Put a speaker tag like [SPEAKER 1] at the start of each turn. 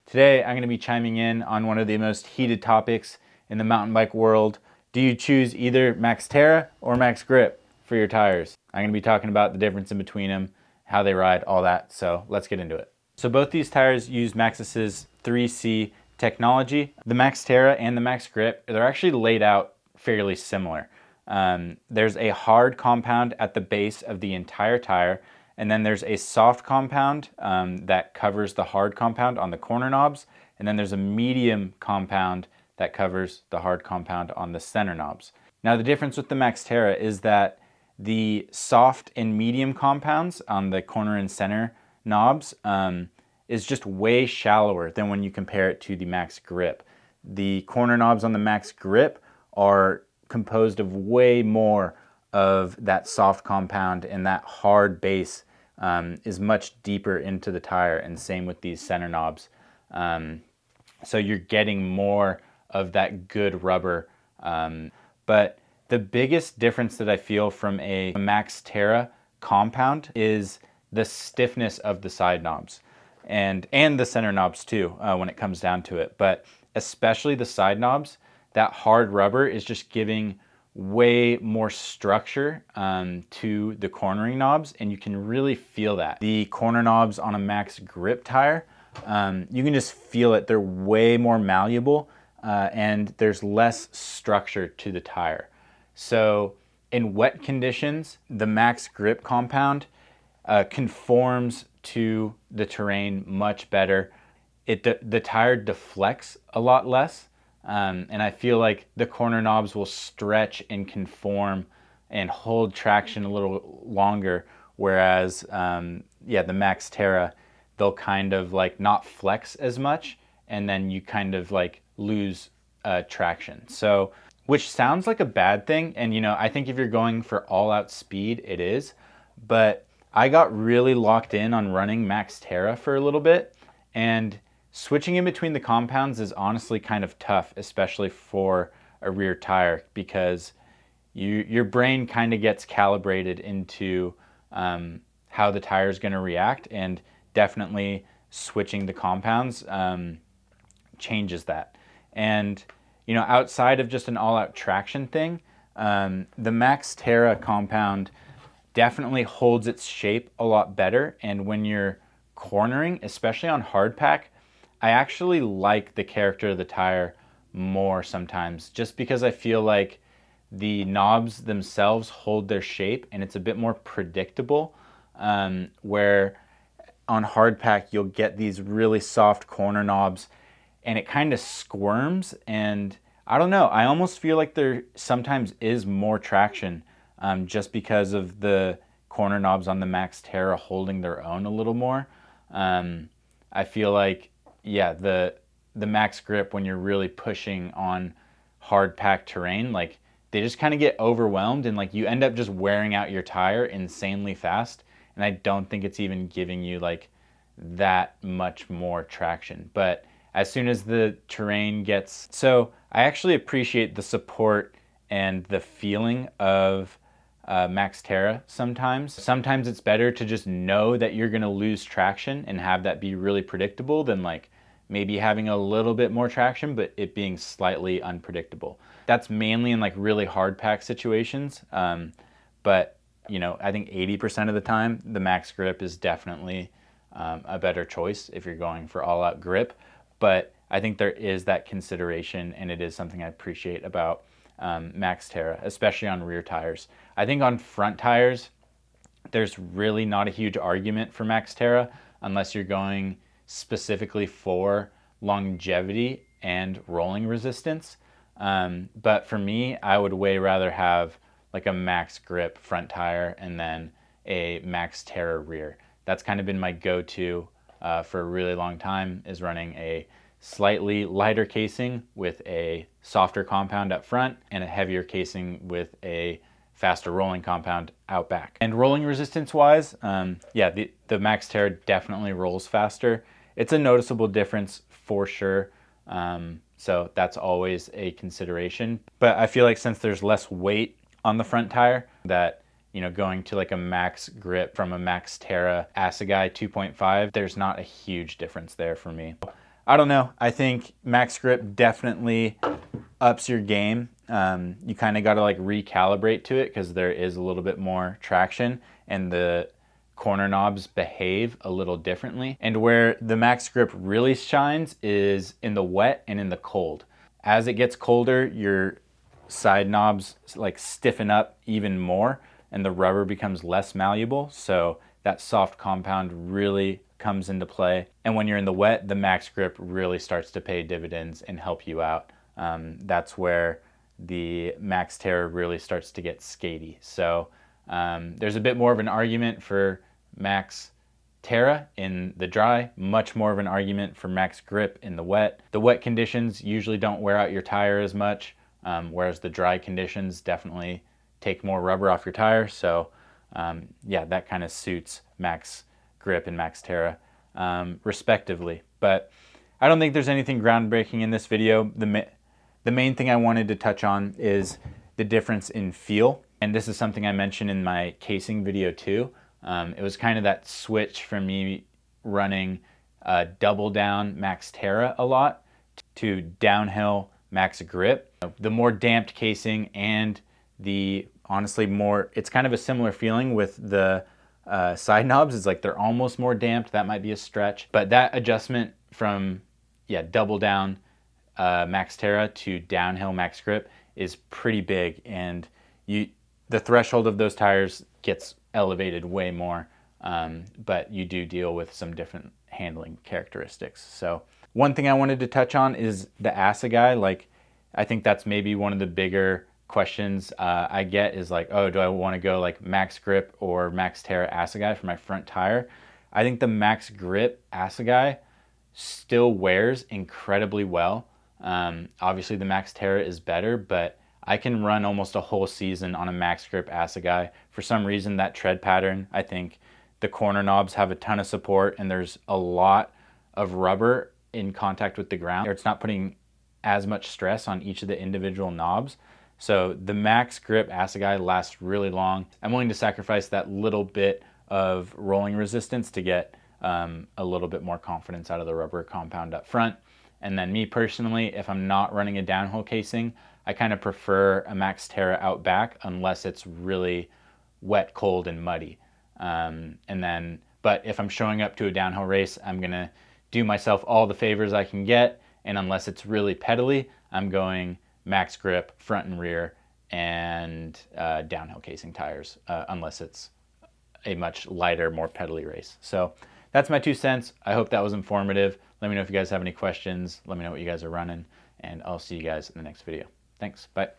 [SPEAKER 1] Today, I'm going to be chiming in on one of the most heated topics in the mountain bike world. Do you choose either Maxxterra or Maxxgrip for your tires? I'm going to be talking about the difference in between them, how they ride, all that. So let's get into it. So both these tires use Maxxis's 3C technology. The Maxxterra and the Maxxgrip, they're actually laid out fairly similar. There's a hard compound at the base of the entire tire, and then there's a soft compound that covers the hard compound on the corner knobs, and then there's a medium compound that covers the hard compound on the center knobs. Now the difference with the Maxxterra is that the soft and medium compounds on the corner and center knobs is just way shallower than when you compare it to the Maxxgrip. The corner knobs on the Maxxgrip are composed of way more of that soft compound, and that hard base is much deeper into the tire, and same with these center knobs. So you're getting more of that good rubber. But the biggest difference that I feel from a Maxxterra compound is the stiffness of the side knobs and the center knobs too, when it comes down to it. But especially the side knobs, that hard rubber is just giving way more structure to the cornering knobs, and you can really feel that. The corner knobs on a Maxxgrip tire, you can just feel it. They're way more malleable, and there's less structure to the tire. So in wet conditions, the Maxxgrip compound conforms to the terrain much better. The tire deflects a lot less. And I feel like the corner knobs will stretch and conform and hold traction a little longer, whereas the Maxxterra, they'll kind of like not flex as much, and then you kind of like lose traction. So, which sounds like a bad thing, and I think if you're going for all-out speed, it is. But I got really locked in on running Maxxterra for a little bit, and switching in between the compounds is honestly kind of tough, especially for a rear tire, because your brain kind of gets calibrated into how the tire is going to react, and definitely switching the compounds changes that. And outside of just an all-out traction thing, the Maxxterra compound definitely holds its shape a lot better, and when you're cornering, especially on hard pack, I actually like the character of the tire more sometimes, just because I feel like the knobs themselves hold their shape and it's a bit more predictable, where on hard pack you'll get these really soft corner knobs and it kind of squirms, and I don't know, I almost feel like there sometimes is more traction just because of the corner knobs on the Maxxterra holding their own a little more. I feel like the Maxxgrip, when you're really pushing on hard packed terrain, like they just kind of get overwhelmed, and like you end up just wearing out your tire insanely fast, and I don't think it's even giving you like that much more traction. But as soon as the terrain gets, so I actually appreciate the support and the feeling of Maxxterra sometimes. Sometimes it's better to just know that you're going to lose traction and have that be really predictable than like maybe having a little bit more traction but it being slightly unpredictable. That's mainly in like really hard pack situations, but I think 80% of the time the Maxxgrip is definitely a better choice if you're going for all-out grip. But I think there is that consideration, and it is something I appreciate about Maxxterra, especially on rear tires. I think on front tires, there's really not a huge argument for Maxxterra unless you're going specifically for longevity and rolling resistance. But for me, I would way rather have like a Maxxgrip front tire and then a Maxxterra rear. That's kind of been my go-to for a really long time, is running a slightly lighter casing with a softer compound up front and a heavier casing with a faster rolling compound out back. And rolling resistance wise, the Maxxterra definitely rolls faster. It's a noticeable difference for sure. So that's always a consideration. But I feel like since there's less weight on the front tire, that going to like a Maxxgrip from a Maxxterra Assegai 2.5, there's not a huge difference there for me. I don't know. I think Maxxgrip definitely ups your game. You kind of got to like recalibrate to it because there is a little bit more traction and the corner knobs behave a little differently. And where the Maxxgrip really shines is in the wet and in the cold. As it gets colder, your side knobs like stiffen up even more and the rubber becomes less malleable. So that soft compound really comes into play. And when you're in the wet, the Maxxgrip really starts to pay dividends and help you out. That's where the Maxxterra really starts to get skatey. So there's a bit more of an argument for Maxxterra in the dry, much more of an argument for Maxxgrip in the wet. The wet conditions usually don't wear out your tire as much, whereas the dry conditions definitely take more rubber off your tire. So yeah, that kind of suits Maxxgrip and Maxxterra respectively. But I don't think there's anything groundbreaking in this video. The main thing I wanted to touch on is the difference in feel. And this is something I mentioned in my casing video too. It was kind of that switch from me running double down Maxxterra a lot to downhill Maxxgrip. The more damped casing and the honestly more, it's kind of a similar feeling with the side knobs. It's like they're almost more damped. That might be a stretch. But that adjustment from, yeah, double down Maxxterra to downhill Maxxgrip is pretty big. And the threshold of those tires gets elevated way more. But you do deal with some different handling characteristics. So one thing I wanted to touch on is the assegai. Like, I think that's maybe one of the bigger questions I get is like, oh, do I want to go like Maxxgrip or Maxxterra assegai for my front tire? I think the Maxxgrip assegai still wears incredibly well. Obviously the Maxxterra is better, but I can run almost a whole season on a Maxxgrip assegai. For some reason, that tread pattern, I think the corner knobs have a ton of support and there's a lot of rubber in contact with the ground. It's not putting as much stress on each of the individual knobs. So the Maxxgrip assegai lasts really long. I'm willing to sacrifice that little bit of rolling resistance to get a little bit more confidence out of the rubber compound up front. And then me personally, if I'm not running a downhill casing, I kind of prefer a Maxxterra out back unless it's really wet, cold, and muddy. But if I'm showing up to a downhill race, I'm gonna do myself all the favors I can get. And unless it's really pedally, I'm going Maxxgrip front and rear and downhill casing tires, unless it's a much lighter, more pedally race. So that's my 2 cents. I hope that was informative. Let me know if you guys have any questions. Let me know what you guys are running, and I'll see you guys in the next video. Thanks. Bye.